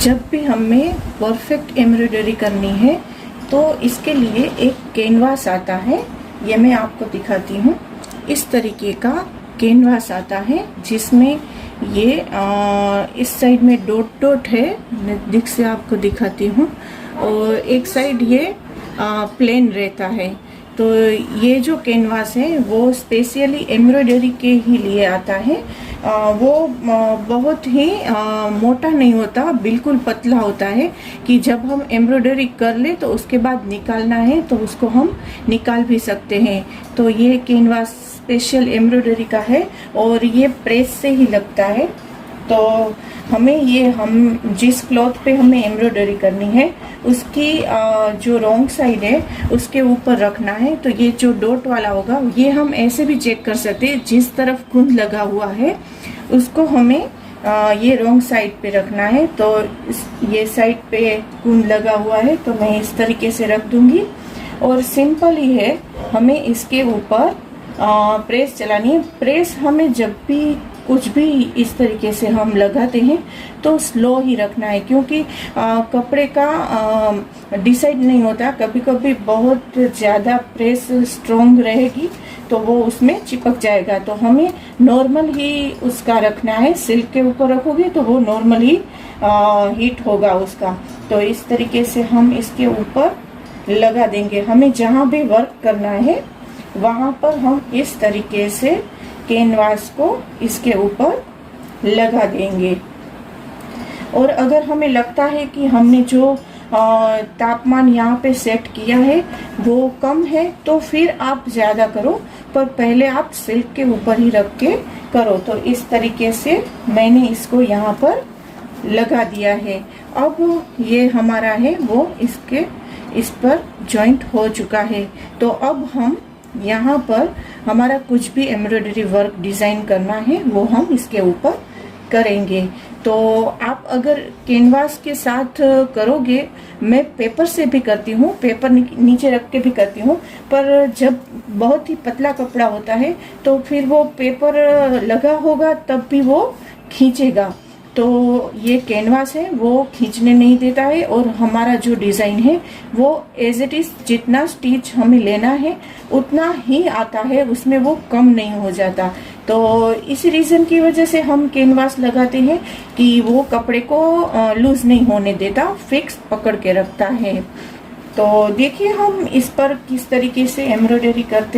जब भी हमें परफेक्ट एम्ब्रॉयडरी करनी है तो इसके लिए एक कैनवास आता है। ये मैं आपको दिखाती हूँ। इस तरीके का कैनवास आता है जिसमें ये इस साइड में डॉट डॉट है, नज़दीक से आपको दिखाती हूँ, और एक साइड ये प्लेन रहता है। तो ये जो कैनवास है वो स्पेशली एम्ब्रॉयडरी के ही लिए आता है। वो बहुत ही मोटा नहीं होता, बिल्कुल पतला होता है कि जब हम एम्ब्रॉयडरी कर ले तो उसके बाद निकालना है तो उसको हम निकाल भी सकते हैं। तो ये कैनवास स्पेशल एम्ब्रॉयडरी का है और ये प्रेस से ही लगता है। तो हम जिस क्लॉथ पे हमें एम्ब्रॉयडरी करनी है उसकी जो रॉन्ग साइड है उसके ऊपर रखना है। तो ये जो डॉट वाला होगा ये हम ऐसे भी चेक कर सकते हैं, जिस तरफ कुंद लगा हुआ है उसको हमें ये रॉन्ग साइड पे रखना है। तो ये साइड पे कुंद लगा हुआ है तो मैं इस तरीके से रख दूंगी और सिंपल ही है, हमें इसके ऊपर प्रेस चलानी है। प्रेस हमें जब भी कुछ भी इस तरीके से हम लगाते हैं तो स्लो ही रखना है, क्योंकि कपड़े का डिसाइड नहीं होता, कभी कभी बहुत ज़्यादा प्रेस स्ट्रोंग रहेगी तो वो उसमें चिपक जाएगा। तो हमें नॉर्मल ही उसका रखना है। सिल्क के ऊपर रखोगे तो वो नॉर्मल ही हीट होगा उसका। तो इस तरीके से हम इसके ऊपर लगा देंगे। हमें जहाँ भी वर्क करना है वहाँ पर हम इस तरीके से कैनवास को इसके ऊपर लगा देंगे। और अगर हमें लगता है कि हमने जो तापमान यहाँ पे सेट किया है वो कम है तो फिर आप ज़्यादा करो, पर पहले आप सिल्क के ऊपर ही रख के करो। तो इस तरीके से मैंने इसको यहाँ पर लगा दिया है। अब ये हमारा है वो इस पर जॉइंट हो चुका है। तो अब हम यहाँ पर हमारा कुछ भी एम्ब्रॉयडरी वर्क डिज़ाइन करना है वो हम इसके ऊपर करेंगे। तो आप अगर कैनवास के साथ करोगे, मैं पेपर से भी करती हूँ, पेपर नीचे रख के भी करती हूँ, पर जब बहुत ही पतला कपड़ा होता है तो फिर वो पेपर लगा होगा तब भी वो खींचेगा। तो ये कैनवास है वो खींचने नहीं देता है और हमारा जो डिज़ाइन है वो एज इट इज़ जितना स्टिच हमें लेना है उतना ही आता है, उसमें वो कम नहीं हो जाता। तो इस रीज़न की वजह से हम कैनवास लगाते हैं कि वो कपड़े को लूज नहीं होने देता, फिक्स पकड़ के रखता है। तो देखिए हम इस पर किस तरीके से एम्ब्रॉयडरी करते